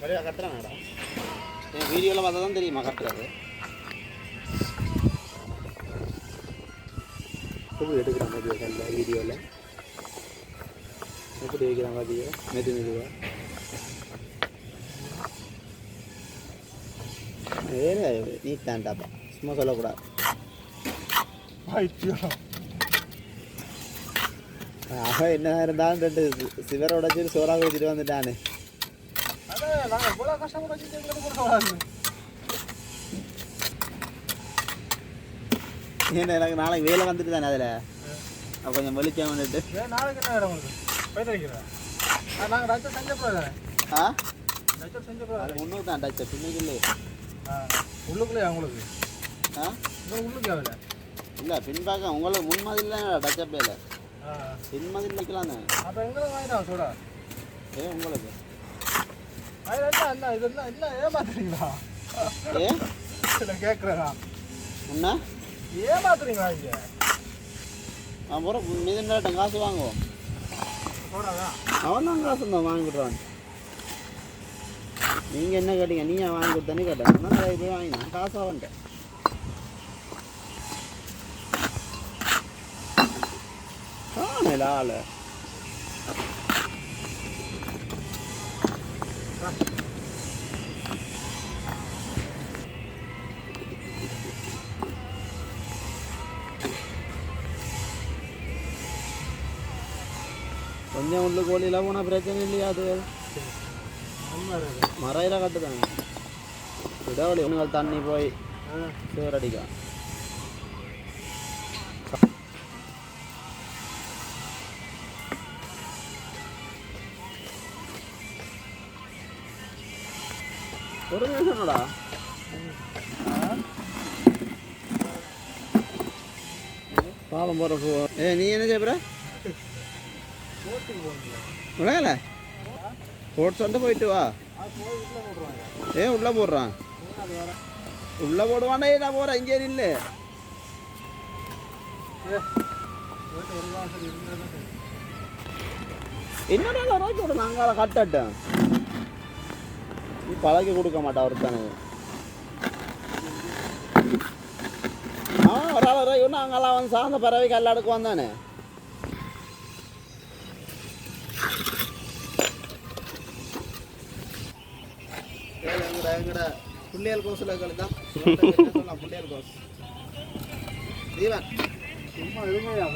வழியாக கட்டுறாங்கடா என் வீடியோவில் பார்த்தா தான் தெரியுமா கட்டுறது எப்படி எடுக்கிற மாதிரி கல்ல வீடியோவில் எப்படி வைக்கிற மாதிரி மெது மெதுவா வேறு நீ தாண்டாப்பா சும்மா சொல்லக்கூடாது அவன் என்ன இருந்தாலும் ரெண்டு சிவரை உடச்சிட்டு சோறாக வச்சுட்டு வந்துட்டானே ஏன்னா எனக்கு நாளைக்கு வேலை வந்துட்டு தானே அதில் அப்போ கொஞ்சம் வெளிச்சம் வந்துட்டு நாளைக்கு என்ன வேறு உங்களுக்கு போயிட்டு வைக்கிறேன் நாங்கள் டச்சர் செஞ்ச போகிறேன் ஆ டச்சர் செஞ்ச போகிறேன் முன்னூறு தான் டச்சர் பின்னுக்குள்ளே உள்ளுக்குள்ளே அவங்களுக்கு ஆ உங்களுக்கு உள்ளுக்கு ஆகல இல்லை பின்பாக்க உங்களுக்கு முன்மாதிரிலாம் டச்சப் இல்லை பின்மாதிரி வைக்கலாம் தானே அப்போ எங்களுக்கு வாங்கிட்டான் சோடா உங்களுக்கு அண்ணா இதெல்லாம் இல்லை ஏமாத்துறீங்களா கேட்குறேண்ணா என்ன ஏமாத்துறீங்களா இங்கே அப்புறம் மீதம் காசு வாங்குவோம் அவன் தான் காசு தான் வாங்கி கொடுறான் நீங்கள் என்ன கேட்டீங்க நீங்கள் வாங்கி கொடுத்தனே கேட்டேன் நான் போய் வாங்கினேன் காசு அவன்ட்டேன் காணல ஆள் கொஞ்சம் உள்ள கோழிலாம் போனால் பிரச்சனை இல்லையா அது மறையில கட்டுதாங்க விடவழி உங்கள் தண்ணி போய் சேரடிக்கா ஒரு நிமிஷம்டா பாலம் போகிற நீ என்ன செய்யற விளையால ஸ்போர்ட்ஸ் வந்து போயிட்டு வா உள்ளே போடுறான் உள்ளே போடுவானே நான் போகிறேன் இங்கே இல்லை என்னடா ராக்கி விட நாங்கள் கட்டட்டேன் நீ பழகி கொடுக்க மாட்டா ஒருத்தானு ஒரு ஆள் இன்னும் அங்கெல்லாம் வந்து சார்ந்த பறவைக்கு எல்லாருக்கும் வந்தானே எங்கட புள்ளியல் கோஸில் தான் சொல்லலாம் புள்ளியல் கோஸ் தீவன் சும்மா இருமையா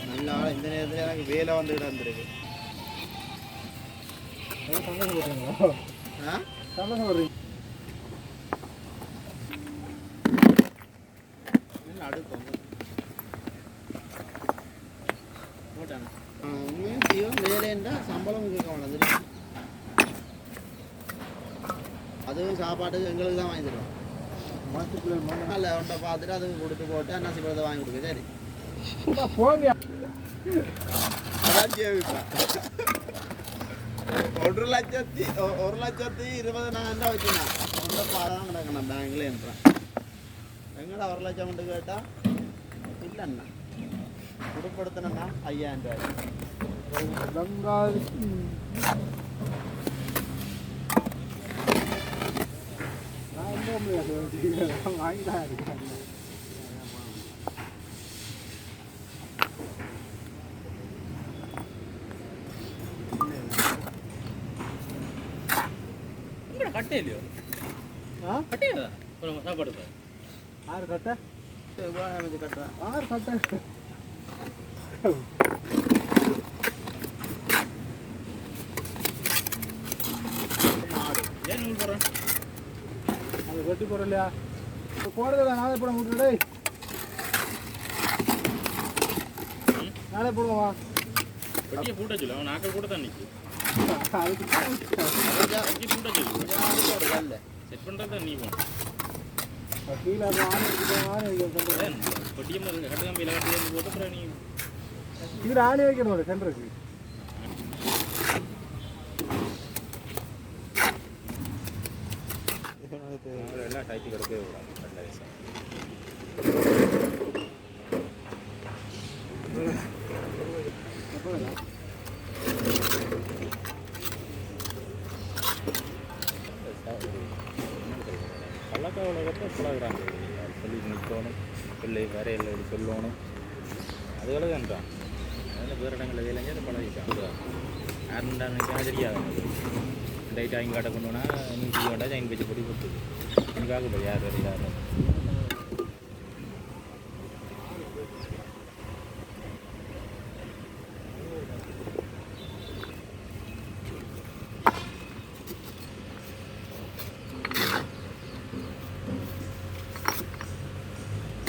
நல்ல ஆள் இந்த நேரத்தில் எனக்கு வேலை வந்துக்கிட்டு வந்துருக்கு அடுப்போங்க போட்டாங்க உண்மையும் தீவன் வேலைன்றா சம்பளம் கேட்க வேண்டாம் அதுவும் சாப்பாட்டுக்கு எங்களுக்கு தான் வாங்கி தருவோம் இல்லை உண்டை பார்த்துட்டு அதுக்கு கொடுத்து போட்டு அன்னாசி பழத்தை வாங்கி கொடுக்க சரி போங்க ஒரு லட்சத்தி 1,20,000 வச்சுருந்தேன் உண்டை பாதான் கிடக்கணும் பேங்க்ல என்றேன் எங்கடா 1 லட்சம் மட்டும் கேட்டால் இல்லைண்ணா குடுப்படுத்தணும்னா 5,000 வாங்கிதான் கட்டே இல்லையோ கட்டே சாப்பாடு ஆறு கட்ட கட்டுறேன் ஆறு கட்ட ஏன் நூல் போடுறேன் அது வெட்டி போடுற இல்லையா போடுறதா நாளை போட விட்டுடே நாளை போடுவா வெட்டியை பூட்ட சொல்லு அவன் நாக்கள் கூட தான் நிற்கும் அதுக்கு வெட்டி பூட்ட சொல்லு செட் பண்ணுறது நீ போகணும் கீழே வெட்டியை கட்ட கம்பியில் கட்டி போட்டு அப்புறம் நீ கீழே ஆணி வைக்கணும் சென்டருக்கு எல்லாம் டைட்டி கிடக்கவே விடாது பழகுறாங்க சொல்லி நிற்கணும் பிள்ளை வேற இல்லை சொல்லணும் அதுகளை தான்றான் அதில் வேறு இடங்களில் வேலைங்க அதை பழகிட்டான் யாருண்டா நினைச்சா தெரியாது டைட்டாக இங்கே காட்ட கொண்டு போனால் இன்னும் செய்ய வேண்டாம் ஜாயின் பேச்சு போட்டு கொடுத்துது எனக்காக போய் யார் வேறு யார்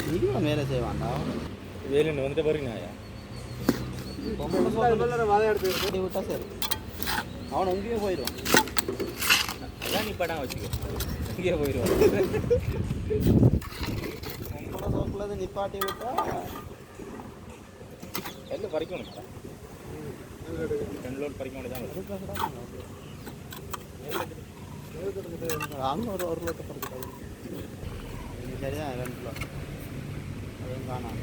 நீங்களும் வேலை செய்வான்டா வேலைன்னு வந்துட்டு பாருங்கண்ணாயா கட்டி விட்டா சரி அவன் எங்கேயும் போயிடுவான் அதான் நீ படம் வச்சுக்க இங்கே போயிடுவான் உங்களோட சோக்கில் நிப்பாட்டி விட்டா எல்லாம் பறிக்கணும் 2 லோட் பறிக்க வேண்டியதான் அங்கே ஒரு லோட்டை பறிக்கிட்டாங்க சரிதான் 2 லோட் அதுவும் காணாம்